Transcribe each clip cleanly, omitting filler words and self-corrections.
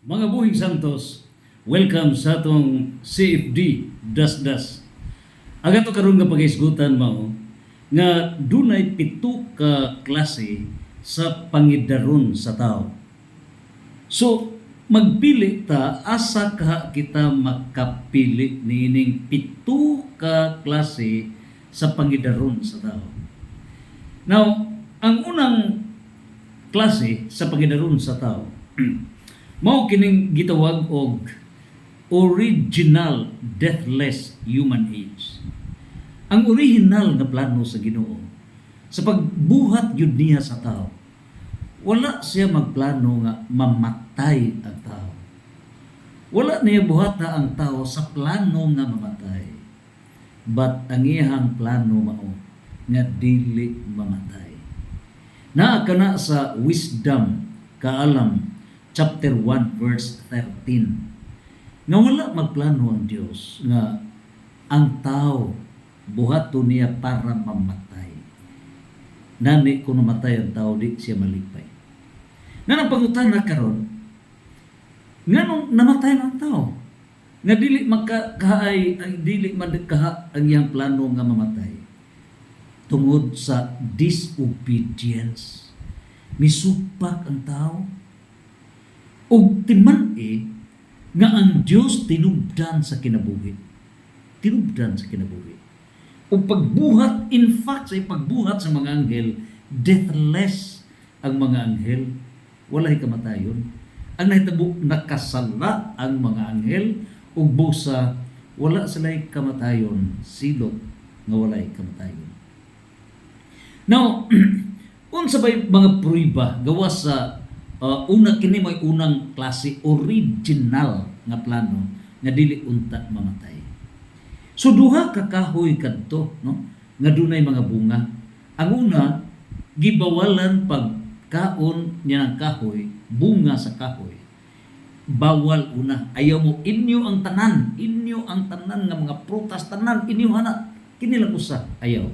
Mga buhing santos, welcome sa atong CFD Dasdas. Aga to karon nga pag-isgutan mao nga dunay pito ka klase sa pangidaron sa tao. So magpili ta asa ka kita makapili niining pito ka klase sa pangidaron sa tao. Now, ang unang klase sa pangidaron sa tao mao kining gitawag og original deathless human age. Ang original nga plano sa Ginoo sa pagbuhat gyud niya sa tao, wala siya magplano nga mamatay ang tao. Wala niya buhata ang tao sa plano nga mamatay. But ang iyang plano mao nga dili mamatay. Naa kana sa Wisdom Kaalam chapter 1 verse 13. Nga wala magplano ang Dios nga ang tao buhato niya para mamatay. Nani kung namatay ang tao di siya malipay. Na ang pangutana karon nganong namatay ang tao? Nga dili magkahay ay dili madkaha ang iyang plano nga mamatay. Tungod sa disobedience. Misupak ang tao. Og timan nga ang Dios tinubdan sa kinabuhi. Tinubdan sa kinabuhi. O pagbuhat, in fact, sa pagbuhat sa mga anghel, deathless ang mga anghel, walay kamatayon. Ang nahitabo, nakasala ang mga anghel, o busa, wala sila'y kamatayon, silot nga walay kamatayon. Now, unsa ba'y mga pruiba gawa sa una kini may unang klase original nga plano nga dili unta mamatay. So duha ka kahoy kadto no nga dunay mga bunga. Ang una gibawalan pagkaon niya ng kahoy, bunga sa kahoy. Bawal una, ayaw mo inyo ang tanan nga mga prutas tanan inyo ana kini lang usa, ayaw.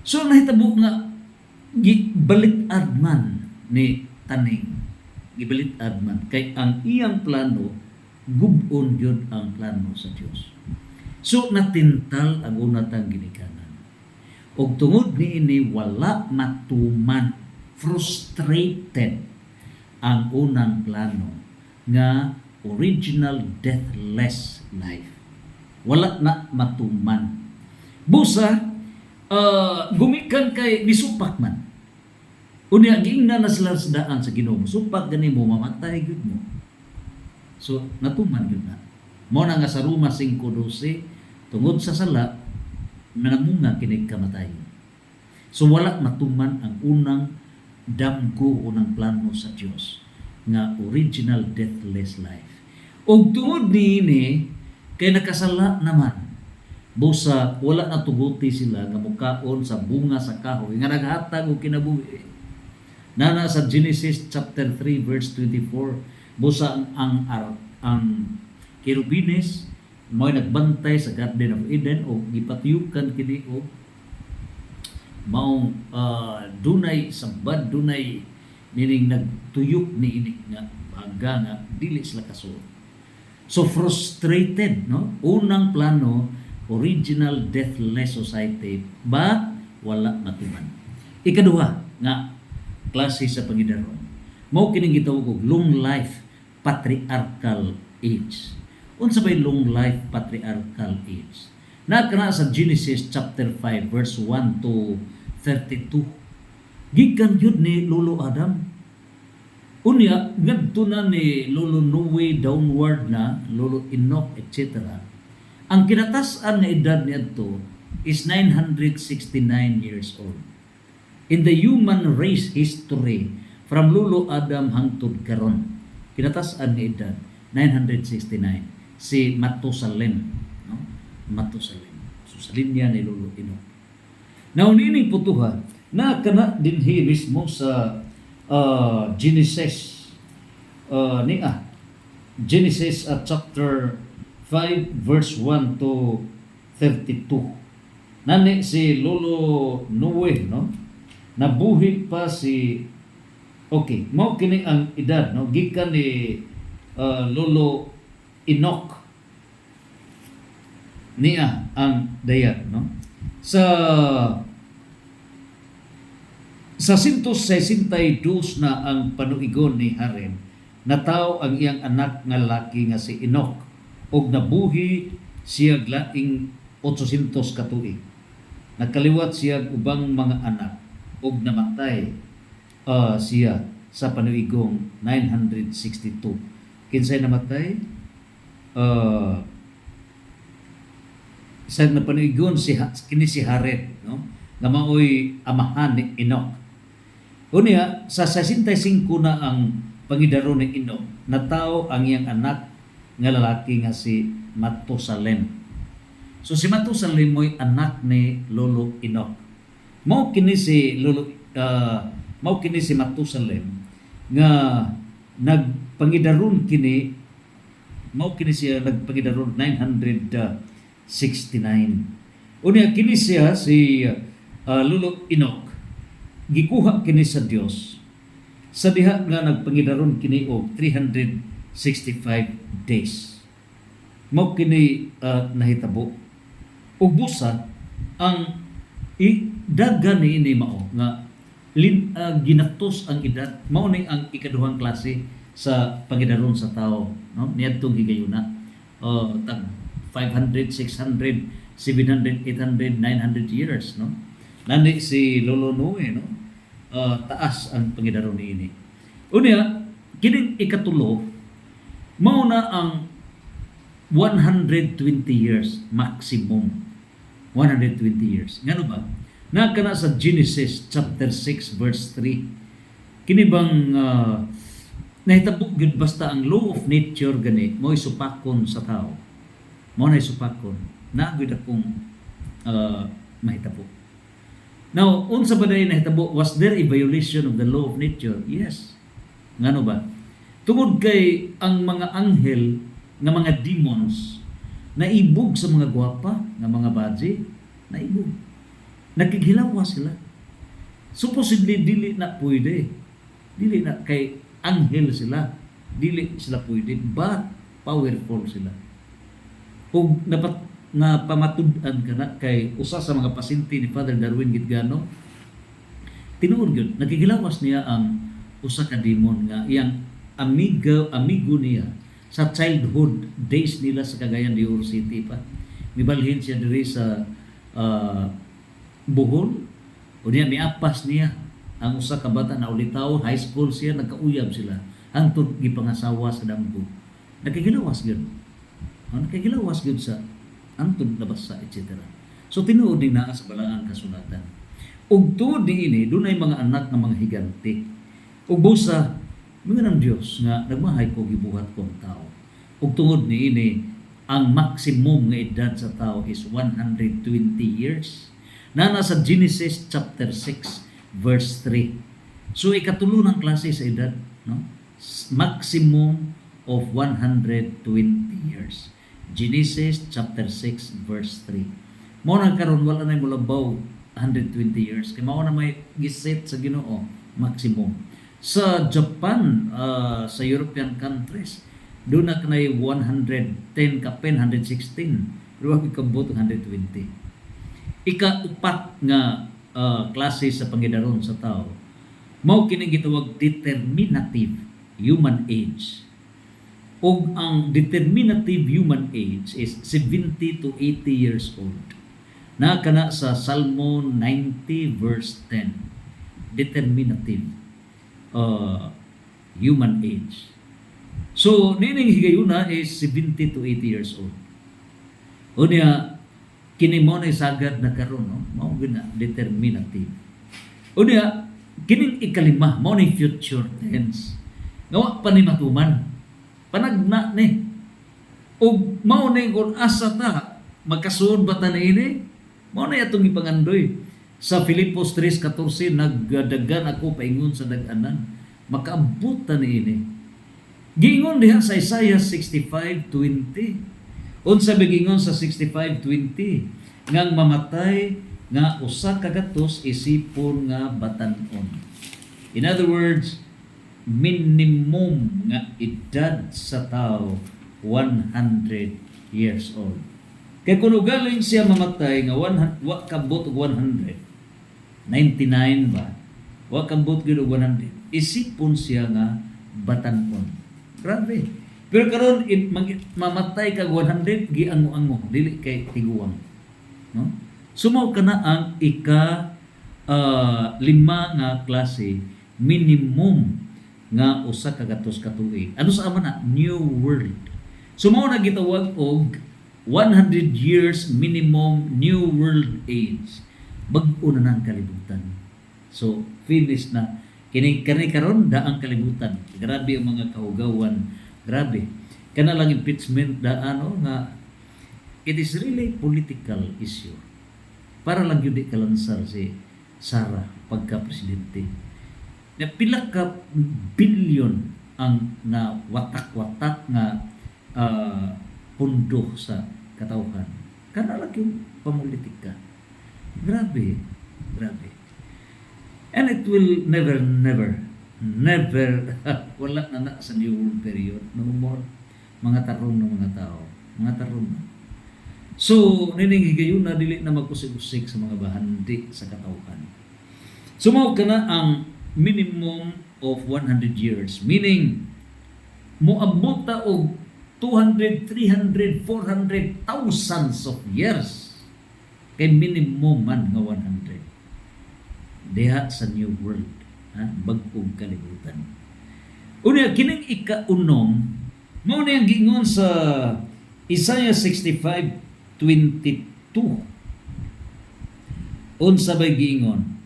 So nahitabo nga gibalik-ad man ni taning gibalit-ad man kay ang iyang plano gub-on yun ang plano sa Dios. So natintal ang unatang ginikanan. Og tungod niini wala matuman, frustrated ang unang plano nga original deathless life. Wala na matuman. Busa gumikan kay misupak man. Unya giingnan na sila sa daan sa Ginoo. Supak gani mo mamatay gyud mo. So natuman gyud na. Mao na nga sa Roma 5:12 tungod sa sala namunga kini kamatayon. So wala matuman ang unang damgo unang plano sa Dios nga original deathless life. Og tungod niini kay nakasala naman busa wala natuguti sila nga mukaon sa bunga sa kahoy nga naghatag og kinabuhi. Nana sa Genesis chapter 3 verse 24 busa ang kerubines mo nagbantay sa Garden of Eden o gipatiyukan kini og maong dunay sabad dunay nining nagtuyok niini nga baga nga dili sila kasuot. So frustrated no unang plano original deathless society but wala matuman. Ikaduha nga klase sa pangidaron mao kining gitawag og long life patriarchal age. Unsa bay long life patriarchal age? Nakana sa Genesis chapter 5 verse 1 to 32. Gikan yun ni Lolo Adam. Unya ngadto na ni Lolo Noe downward na Lolo Enoch etc. Ang kinatasan nga edad niadto is 969 years old. In the human race history from Lolo Adam hangtod karon kinatasan nga edad 969 si Matusalem no Matusalem so sa linya ni Lolo Enoch. Now nining putuha na kana dinhi mismo sa Genesis Genesis chapter 5 verse 1 to 32. Nani si Lolo Noe no nabuhi pa si Okay, mao kini ang edad no gikan ni Lolo Enoch niya ang dayag no. Sa 162 na ang panuigon ni Harem, nataw ang iyang anak nga lalaki nga si Enoch ug nabuhi siya laing 800 ka tuig. Nakaliwat siya ubang mga anak ug namatay siya sa panuigong 962. Kinsay namatay? Sa na panuigon kini si Hared no nga maoy amahan ni Enoch. Unya sa 65 na ang pangidaron ni Enoch, nataw ang iyang anak nga lalaki nga si Matusalem. So si Matusalem mo'y anak ni Lolo Enoch. Mao kini si Matusalem nga nagpangidaron kini siya nagpangidaron 969. Unya kini siya si Lolo Enoch gikuha kini sa Dios sa diha nga nagpangidaron kini og 365 days. Mao kini nahitabo ug busa ang dagan ni mao nga ginatos ang edad mao ni ang ikaduhang klase sa pangidaron sa tao no niadtong higayuna tag 500, 600, 700, 800, 900 years no. Nani si Lolo Noe no. Taas ang pangidaron niini. Unya kining ikatulo mao na ang 120 years maximum. 120 years. Ngano ba? Nakana sa Genesis chapter 6 verse 3. Kini bang nahitabo gyud basta ang law of nature gani mo isupakon sa tao. Mo na isupakon. Na gyud akong mahitabo. Now, unsa ba day nahitabo? Was there a violation of the law of nature? Yes. Ngano ba? Tungod kay ang mga anghel nga mga demons naibog sa mga gwapa nga mga badji, naibog. Nakighilawa sila. Supposedly dili na pwede. Dili na kay anghel sila. Dili sila pwede, but powerful sila. Ug na pamatud-an kana kay usa sa mga pasyente ni Father Darwin Gitgano, tinuod gyud nakigilawas niya ang usa ka demon nga iyang amigo niya sa childhood days nila sa Cagayan de Oro City pa. Mibalhin siya diri sa Bohol. O niya miapas niya ang usa ka bata na ulitaw, high school siya, nagkauyab sila hangtod gipangasawa sa damgo. Nakigilawas gyud. Nakigilawas gyud sa antod nabasa etc. So tinuod din naa sa balaang kasulatan. Ug tuod niini dunay mga anak nga mga higante. Ug busa mga ng Dios nga nagmahay ko gibuhat kong tao. Ug tungod niini ang maximum nga edad sa tao is 120 years. Na sa Genesis chapter 6 verse 3. So ikatulo ng klase sa edad, no? Maximum of 120 years. Genesis chapter 6 verse 3. Mao na karon wala na mulabaw 120 years kay mao na may giset sa Ginoo maximum. Sa Japan, sa European countries, doon na kanay 110 ka pen 116 pero wag kabot 120. Ika-upat nga klase sa pangidaron sa tao mao kini gitawag determinative human age. Og ang determinative human age is 70 to 80 years old. Na kana sa Salmo 90 verse 10. Determinative human age. So nining higayuna is 70 to 80 years old. Unya kini mo na sagad na karon no, mao gina determinative. Unya kining ikalima mo na future tense. Ngawa pa ni matuman. Panagna ni. Ug mao ni kun asa ta magkasuod ba ta niini? Mao na atong ipangandoy. Sa Filipos 3:14 nagdagan ako paingon sa dag-anan. Makaabot ta niini. Giingon diha sa Isaiah 65:20. Unsa bigingon sa 65:20? Ngang mamatay nga usa ka gatos isipon nga batan-on. In other words, minimum nga edad sa tao 100 years old. Kaya kung galing siya mamatay nga wa kabot og 100, 99 ba? Wa kabot gyud og 100. Isipon siya nga batanon. Grabe. Pero karon mamatay kag 100 giango-ango, dili kay tiguang. No? Sumaw ka na ang lima nga klase minimum nga usa ka gatos ka tuig. Ano sa ama na? New World. Sumaw na gitawag og 100 years minimum New World Age. Bag-o na ang kalibutan. So, finish na. Kini karon da ang kalibutan. Grabe ang mga kahugawan. Grabe. Kana lang impeachment da nga it is really political issue. Para lang yun di kalansar si Sara pagka-presidente. Na pila ka bilyon ang na watak-watak nga pundo sa katawhan. Kana lang yung pamulitika. Grabe. Grabe. And it will never wala na sa New World period. No more. Mga tarong ng mga tao. Mga tarong na. So, nining higayon na dili na magkusig-usig sa mga bahandi sa katawhan. Sumaw ka na ang minimum of 100 years. Meaning, moabot ta og 200, 300, 400 thousands of years. Kay minimum man nga 100. Diha sa New World. Bag-ong kalibutan. Una, kining ika-unom, mao na yung gingon sa Isaiah 65:22. Unsa bay giingon?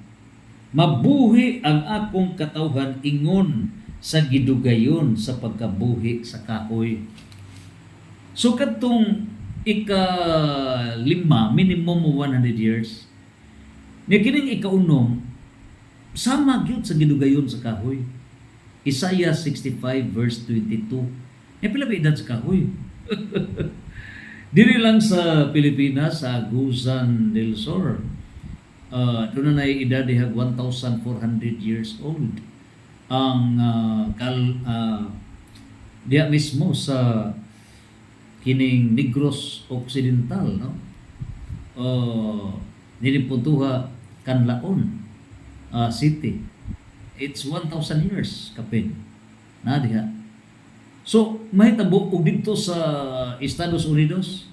Mabuhi ang akong katawhan ingon sa gidugayon sa pagkabuhi sa kahoy. So katong ika-5, minimum of 100 years, niya kining ika-unom, sama gyud sa gidugayon sa kahoy. Isaiah 65:22. Pila ba edad sa kahoy? Dili lang sa Pilipinas, sa Agusan del Sur. Doon na edad dihag 1,400 years old. Ang diya mismo sa kining Negros Occidental, no? Nilipuntuha Canlaon City. It's 1,000 years kapin na diha. So mahitabo og dito sa Estados Unidos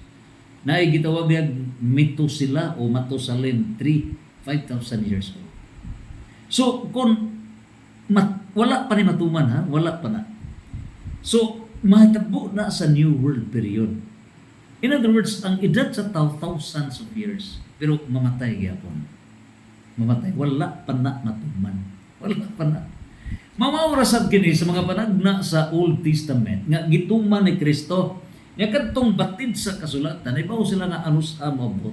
na gitawag diha Methuselah o Matusalem 5,000 years old. So kung wala pa ni matuman, ha, wala pa na. So mahitabo na sa New World period. In other words, ang edad sa tao thousands of years, pero mamatay gyapon. Mamatay, wala pa na matuman. Wala pa na. Mamaura sab kini sa mga panagna sa Old Testament nga gituman ni Kristo. Nya kadtong batid sa kasulatan, ibaw sila nga anus amabot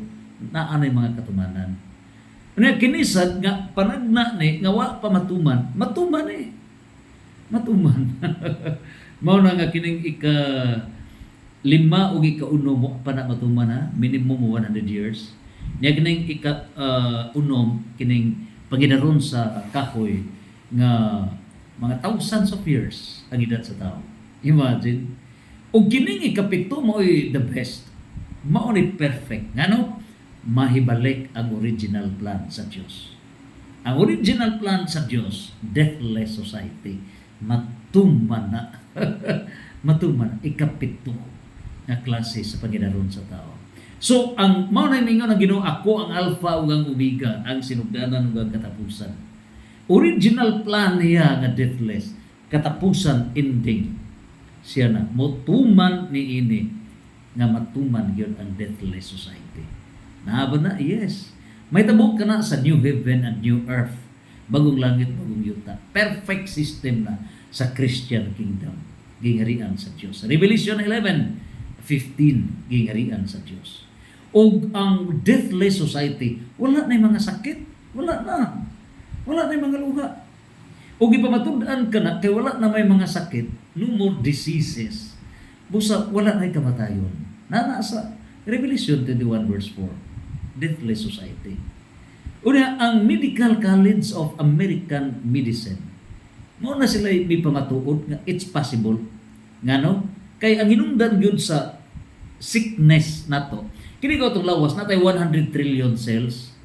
na anay mga katumanan. Nya kini sad nga panagna ni nga wa pa matuman, matuman eh. Matuman. Mao na nga kining ika-5 o ika-6 mo pa na matuman, ha, minimum 100 years. Nya kining ika-unom kining paginaron sa kahoy nga mga thousands of years ang edad sa tao. Imagine. O kining ika-7 mo'y the best. Mao ni perfect. Ngano? Mahibalik ang original plan sa Dios. Ang original plan sa Dios, deathless society. Matuman na. Matuman na. Ika-7 na klase sa paginaron sa tao. So, ang mao na ningon ang Ginoo, ako ang Alpha ug ang Omega, ang sinugdanan ug ang katapusan. Original plan niya nga deathless, katapusan ending. Siya na motuman ni ini nga matuman gyud ang deathless society. Naaba na, yes. May tabok ka na sa new heaven and new earth. Bagong langit, bagong yuta. Perfect system na sa Christian kingdom. Gingarian sa Dios. Revelation 11:15, gingarian sa Dios. O ang deathless society, wala na yung mga sakit. Wala na. Wala na yung mga luha. O ipamatundan ka na, kaya wala na may mga sakit, no more diseases. Busa, wala na yung kamatayon. Nasa Revelation 21:4, deathless society. Una, ang Medical College of American Medicine, Mao na sila may pamatuod nga it's possible ngano kay ang hinungdan gyud sa sickness nato kini ko itong lawas natay 100 trillion cells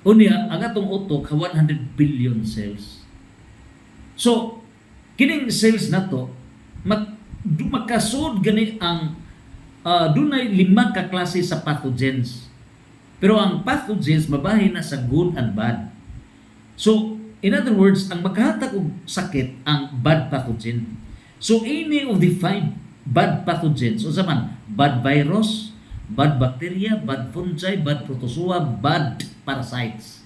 unya ang atong utok 100 billion cells. So kining cells nato makasud gani ang dunay 5 ka klase sa pathogens. Pero ang pathogens mabahin na sa good and bad. So, in other words, ang makahatag og sakit ang bad pathogen. So, any of the 5 bad pathogens, o man, bad virus, bad bacteria, bad fungi, bad protozoa, bad parasites.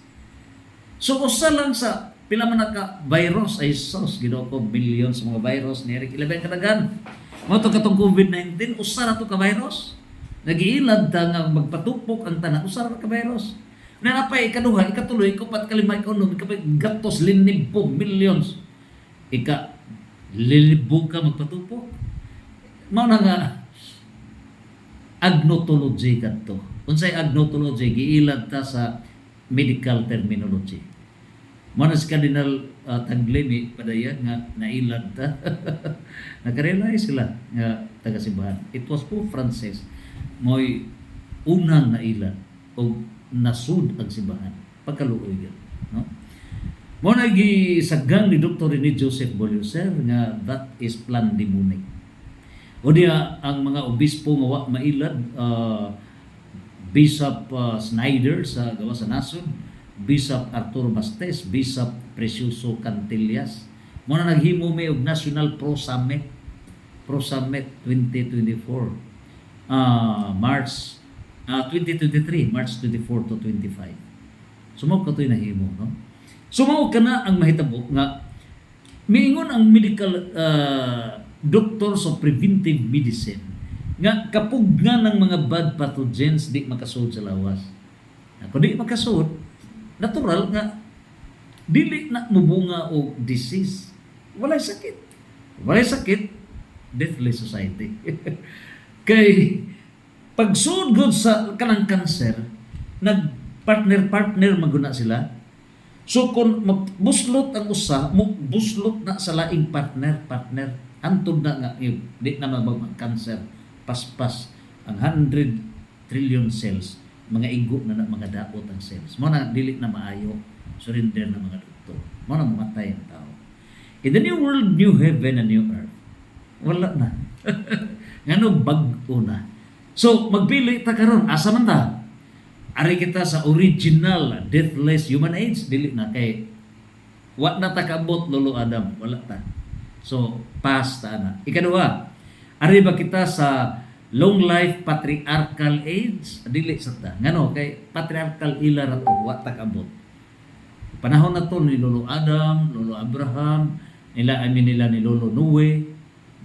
So, usa lang sa pila man ka virus ay sos Ginoo ko billions mga virus ni Eric ilabay kadagan. Mao to katong COVID-19 usa ra to ka virus. Nagiilad ta nga magpatupok ang tanan usa ra ka virus. Na napay ikaduha, ikatuloy, ikapat, kalima, ikaunong, ikapay gatos, linimpo, millions. Lilibog ka magpatupok. Mao na nga agnotology kadto. Unsay agnotology giilad ta sa medical terminology. Mao na si Cardinal Taglini padayan nga nailad ta. Nakarealize sila nga taga-simbahan. It was Pope Francis mo'y unang nailad o nasud ang simbahan pagkaluoy gyud no mo na gisagang ni Dr. Rene Joseph Boliuser nga that is plan demonic o diya ang mga obispo nga wa mailad Bishop Snyder sa gawa sa nasod, Bishop Arturo Bastes, Bishop Precioso Cantillas mo na naghimo may og National Pro Summit 2024 March 2023, March 24 to 25. Sumawag ka to'y nahimo, no? Sumawag ka na ang mahitabo nga miingon ang medical doctors of preventive medicine nga kapugna ng mga bad pathogens di makasud sa lawas. Kung di makasud, natural nga dili na mubunga o disease. Walay sakit. Walay sakit, deathless society. Kay pagsud gud sa kanang cancer nagpartner maguna sila. So kung buslot ang usa mo buslot na sa laing partner antod na nga di na mag-cancer paspas ang 100 trillion cells mga igo na mga daot ang cells mo na dili na maayo surrender na mga doktor mo na mamatay ang tao. In the new world, new heaven and new earth, wala na. Ngano bag-o na. So magpili ta karon asa man ta? Ari kita sa original deathless human age dili na kay wa na ta kaabot lolo Adam, wala ta. So pass ta na. Ikaduha, ari ba kita sa long life patriarchal age? Dili sa ta. Ngano kay patriarchal ila ra to wa ta kaabot. Panahon na to ni lolo Adam, lolo Abraham, nila ni lolo Noe.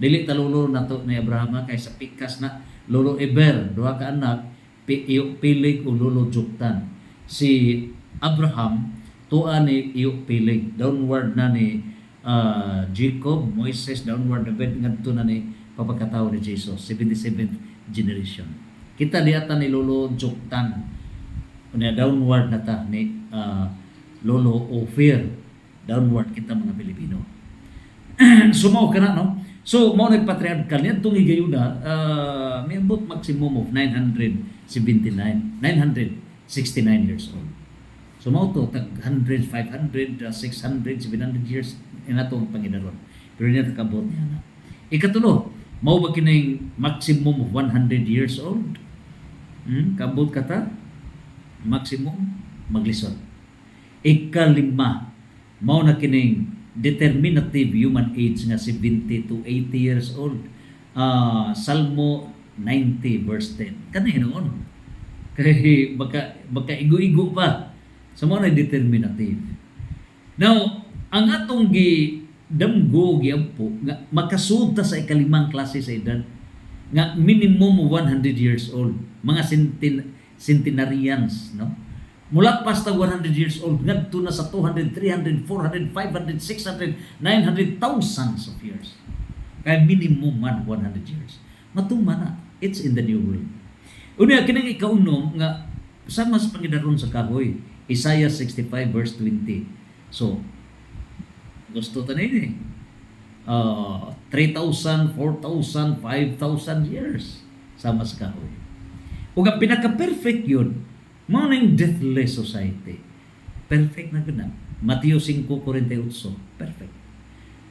Dili ta lolo na to ni Abraham kay sa pikas na lolo Eber, duha ka anak, Pilig o lolo Joktan. Si Abraham tuwa ni Pilig, downward na ni Jacob, Moises, downward na bed ngadto na ni papagkatao ni Jesus, 77th generation. Kita diata ni lolo Joktan, unya downward na ta ni lolo Ophir, downward kita mga Pilipino. Sumaw ka na, no? So, mo nagpatriarchal niya, itong higayuna, may abot maximum of 969 years old. So, mo to, tag 100, 500, 600, 700 years, ina itong Panginoon. Pero niya takabot niya na. Ikatulo, mo ba kining maximum of 100 years old? Kabot ka ta? Maximum, maglisod. Ikalima, mo na kining determinative human age nga 70 to 80 years old. Salmo 90 verse 10. Kanay noon. Kay baka igo-igo pa. Sa mga determinative. Now, ang atong damgo giampo nga makasud ta sa ikalimang klase sa edad nga minimum 100 years old. Mga centenarians, no? Mula pasta 100 years old, ngadto na sa 200, 300, 400, 500, 600, 900, thousands of years. Kaya minimum man 100 years. Matuman na. It's in the new world. Unya, kinang ikaunom nga, sama sa Panginoon sa kahoy, Isaiah 65 verse 20. So, Gusto ta nini. 3,000, 4,000, 5,000 years sama sa kahoy. Ug ang pinaka-perfect yun, mao na yung deathless society. Perfect na guna. Mateo 5:48, perfect.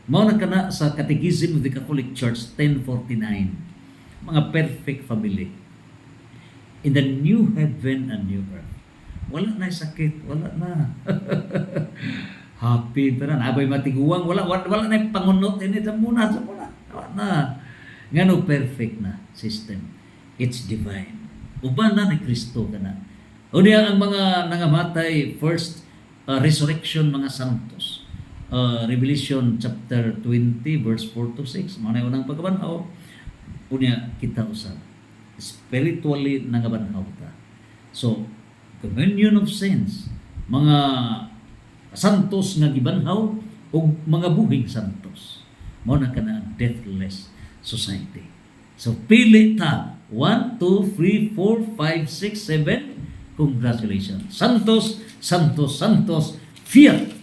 Mao na kana sa Catechism of the Catholic Church 1049. Mga perfect family. In the new heaven and new earth. Wala na sakit, wala na. Happy pero abay matiguang, wala na pangunot ini sa muna. Wala na. Ngano perfect na system. It's divine. Uban na ni Kristo kana. Unya ang mga nangamatay first resurrection mga santos. Revelation chapter 20 verse 4 to 6. Mao na unang pagkabanhaw. Unya kita usab spiritually nangabanhaw ta. So, communion of saints, mga santos nga gibanhaw o mga buhing santos. Mao na kana deathless society. So pili ta 1, 2, 3, 4, 5, 6, 7. Congratulations. Santos, Santos, Santos. Fiat.